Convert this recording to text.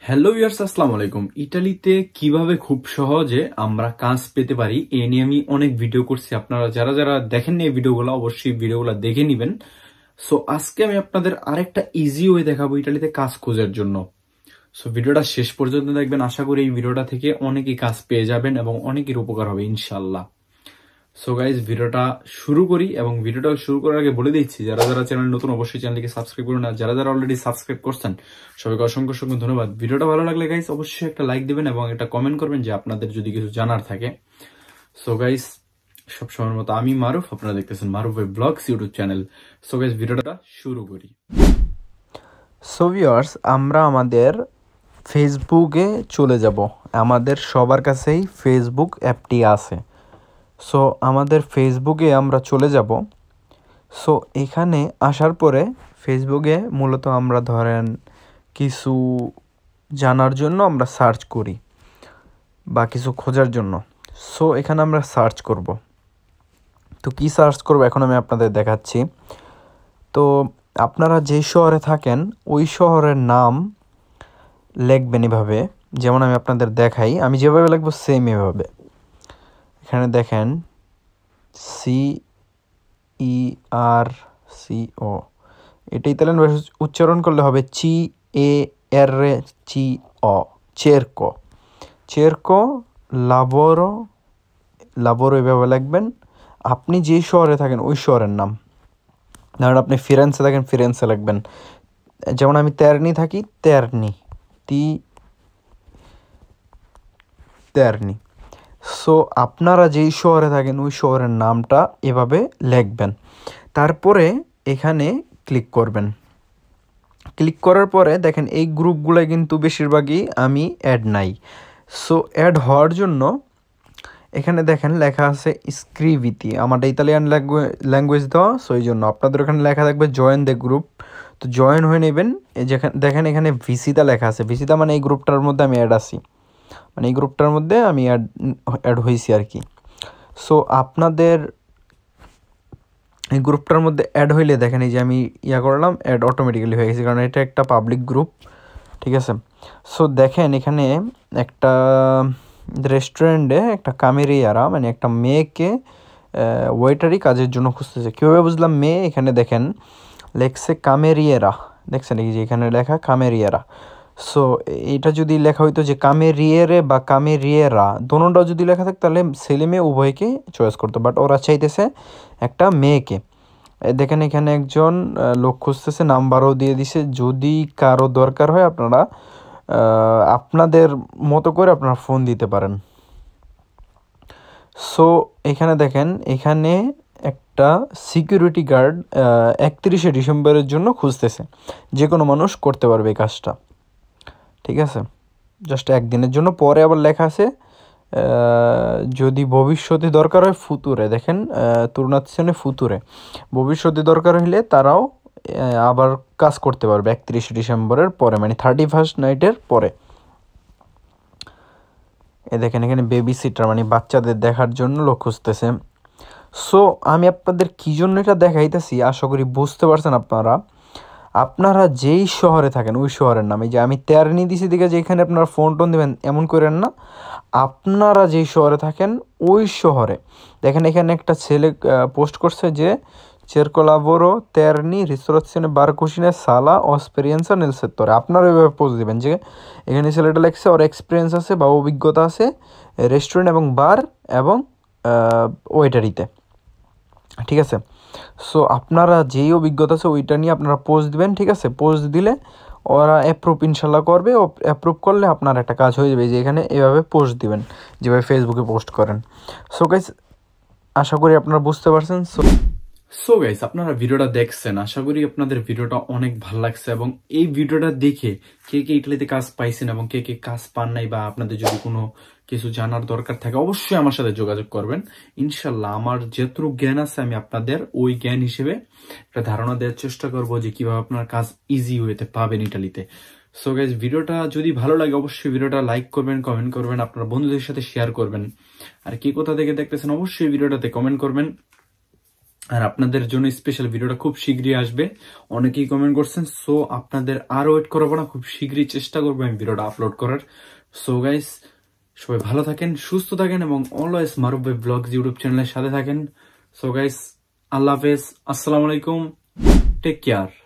Hello viewers, আসসালামু আলাইকুম। ইতালিতে কিভাবে খুব সহজে আমরা কাজ পেতে পারি এ নিয়ে আমি অনেক ভিডিও করছি। আপনারা যারা যারা দেখেননি এই ভিডিওগুলো অবশ্যই ভিডিওগুলো দেখে নিবেন। সো আজকে আমি আপনাদের আরেকটা ইজি ওয়ে দেখাবো ইতালিতে কাজ খোঁজার জন্য। সো ভিডিওটা শেষ পর্যন্ত দেখবেন, আশা করি এই ভিডিওটা থেকে অনেকেই কাজ পেয়ে যাবেন এবং অনেকের উপকার হবে ইনশাল্লাহ। সো গাইজ, ভিডিওটা শুরু করি এবং ভিডিওটা শুরু করার আগে বলে দিচ্ছি যারা যারা চ্যানেল নতুন অবশ্যই চ্যানেলটিকে সাবস্ক্রাইব করুন, আর যারা যারা অলরেডি সাবস্ক্রাইব করছেন সবাইকে অসংখ্য অসংখ্য ধন্যবাদ। ভিডিওটা ভালো লাগলে গাইজ অবশ্যই একটা লাইক দিবেন এবং একটা কমেন্ট করবেন যে আপনাদের যদি কিছু জানার থাকে। সো গাইজ, সবসময়ের মতো আমি মারুফ, আপনারা দেখতেছেন Maruf vlogs YouTube channel. So guys, ভিডিওটা শুরু করি। সো ভিউয়ার্স, আমরা আমাদের ফেসবুকে চলে যাব। আমাদের সবার কাছেই ফেসবুক অ্যাপটি আছে। সো আমাদের ফেসবুকে আমরা চলে যাব। সো এখানে আসার পরে ফেসবুকে মূলত আমরা ধরেন কিছু জানার জন্য আমরা সার্চ করি বা কিছু খোঁজার জন্য। সো এখানে আমরা সার্চ করব। তো কি সার্চ করব এখন আমি আপনাদের দেখাচ্ছি। তো আপনারা যেই শহরে থাকেন ওই শহরের নাম লিখবেন এভাবে, যেমন আমি আপনাদের দেখাই। আমি যেভাবে লিখবো সেম এভাবে। এখানে দেখেন CERCO, এটা ইতালিয়ান ভাষা উচ্চারণ করলে হবে CERCO, চেরকো। চেরকো লাবোরো, লাবোরো এভাবে লিখবেন। আপনি যেই শহরে থাকেন ওই শহরের নাম। ধরেন আপনি ফিরেন্সে থাকেন, ফিরেন্সে লিখবেন। যেমন আমি তেরনি থাকি, তেরনি, তেরনি। সো আপনারা যেই শহরে থাকেন ওই শহরের নামটা এভাবে লিখবেন। তারপরে এখানে ক্লিক করবেন। ক্লিক করার পরে দেখেন এই গ্রুপগুলো কিন্তু বেশিরভাগই আমি অ্যাড নাই। সো অ্যাড হওয়ার জন্য এখানে দেখেন লেখা আছে স্ক্রিভিতি, আমারটা ইতালিয়ান ল্যাঙ্গুয়েজ দেওয়া। সো এই জন্য আপনাদের ওখানে লেখা থাকবে জয়েন দ্য গ্রুপ। তো জয়েন হয়ে নেবেন। যেখানে দেখেন এখানে ভিসিতা লেখা আছে। ভিসিতা মানে এই গ্রুপটার মধ্যে আমি অ্যাড আছি, মানে এই গ্রুপটার মধ্যে আমি অ্যাড হয়েছি আর কি। সো আপনাদের এই গ্রুপটার মধ্যে অ্যাড হইলে দেখেন এই যে আমি করলাম, অ্যাড অটোমেটিক্যালি হয়ে গেছে, কারণ এটা একটা পাবলিক গ্রুপ। ঠিক আছে। সো দেখেন এখানে একটা রেস্টুরেন্টে একটা কামেরিয়ারা, মানে একটা মেয়েকে ওয়েটারি কাজের জন্য খুঁজতেছে। কীভাবে বুঝলাম মেয়ে? এখানে দেখেন লেখছে কামেরিয়েরা, দেখছেন এই যে এখানে লেখা কামেরিয়েরা। সো এটা যদি লেখা হইতো যে কামেরিয়েরে বা কামেরিয়েরা, দোনোটাও যদি লেখা থাকতো তাহলে ছেলে মেয়ে উভয়কে চয়েস করতো, বাট ওরা চাইতেছে একটা মেয়েকে। দেখেন এখানে একজন লোক খুঁজতেছে, নাম্বারও দিয়ে দিছে। যদি কারো দরকার হয় আপনারা আপনাদের মতো করে আপনারা ফোন দিতে পারেন। সো এখানে দেখেন এখানে একটা সিকিউরিটি গার্ড 31শে ডিসেম্বরের জন্য খুঁজতেছে। যে কোনো মানুষ করতে পারবে এই কাজটা। ঠিক আছে, জাস্ট একদিনের জন্য। পরে আবার লেখা আছে যদি ভবিষ্যতে দরকার হয় ফুতুরে, দেখেন তুরনাতিসনে ফুতুরে, ভবিষ্যতে দরকার হইলে তারাও আবার কাজ করতে পারবে 31শে ডিসেম্বরের পরে, মানে 31st নাইটের পরে। দেখেন এখানে বেবি সিটার, মানে বাচ্চাদের দেখার জন্য লোক খুঁজতেছে। সো আমি আপনাদের কী জন্য এটা দেখাইতেছি আশা করি বুঝতে পারছেন আপনারা। আপনারা যেই শহরে থাকেন ওই শহরের নাম, এই যে আমি তেরনি দিছি দিকে যে এখানে আপনারা ফোন টোন দেবেন এমন করেন না। আপনারা যেই শহরে থাকেন ওই শহরে দেখেন এখানে একটা ছেলে পোস্ট করছে যে চেরকো লাবোরো তেরনি রিস্টোরাzione বার কুসিনে সালা অসপেরিয়েন্সা নেল সেত্তরে। আপনারা ওইভাবে পোস্ট দেবেন যে এখানে ছেলেটা লেখছে ওর এক্সপিরিয়েন্স আছে বা অভিজ্ঞতা আছে রেস্টুরেন্ট এবং বার এবং ওয়েটারিতে। ঠিক আছে। সো আপনারা যেই অভিজ্ঞতা আছে ওইটা নিয়ে আপনারা পোস্ট দিবেন। ঠিক আছে, পোস্ট দিলে ওরা অ্যাপ্রুভ ইনশাল্লাহ করবে। ও অ্যাপ্রুভ করলে আপনার একটা কাজ হয়ে যাবে, যে এখানে এভাবে পোস্ট দিবেন যেভাবে ফেসবুকে পোস্ট করেন। সো গাইস, আশা করি আপনারা বুঝতে পারছেন। সো গাইস, আপনারা ভিডিওটা দেখছেন, আশা করি আপনাদের ভিডিওটা অনেক ভালো লাগছে এবং এই ভিডিওটা দেখে কে কে ইটালিতে কাজ পাইছেন এবং কে কে কাজ পান নাই, বা আপনাদের যদি কোনো কিছু জানার দরকার থাকে অবশ্যই আমার সাথে যোগাযোগ করবেন। ইনশাল্লাহ আমার যতটুকু জ্ঞান আছে আমি আপনাদের ওই জ্ঞান হিসেবে একটা ধারণা দেওয়ার চেষ্টা করবো যে কিভাবে আপনার কাজ ইজি ওয়েতে পাবেন ইটালিতে। সো গাইস, ভিডিওটা যদি ভালো লাগে অবশ্যই ভিডিওটা লাইক করবেন, কমেন্ট করবেন, আপনার বন্ধুদের সাথে শেয়ার করবেন। আর কি কোথা থেকে দেখতেছেন অবশ্যই ভিডিওটাতে কমেন্ট করবেন। আর আপনাদের জন্য স্পেশাল ভিডিওটা খুব শীঘ্রই আসবে, অনেকেই কমেন্ট করছেন। সো আপনাদের আর ওয়েট করবো না, খুব শীঘ্রই চেষ্টা করবো আমি ভিডিওটা আপলোড করার। সো গাইস, সবাই ভালো থাকেন, সুস্থ থাকেন এবং অলওয়েজ মারুফ ভাই ব্লগস ইউটিউব চ্যানেলের সাথে থাকেন। সো গাইস, আল্লাহ হাফেজ, আসসালামু আলাইকুম, টেক কেয়ার।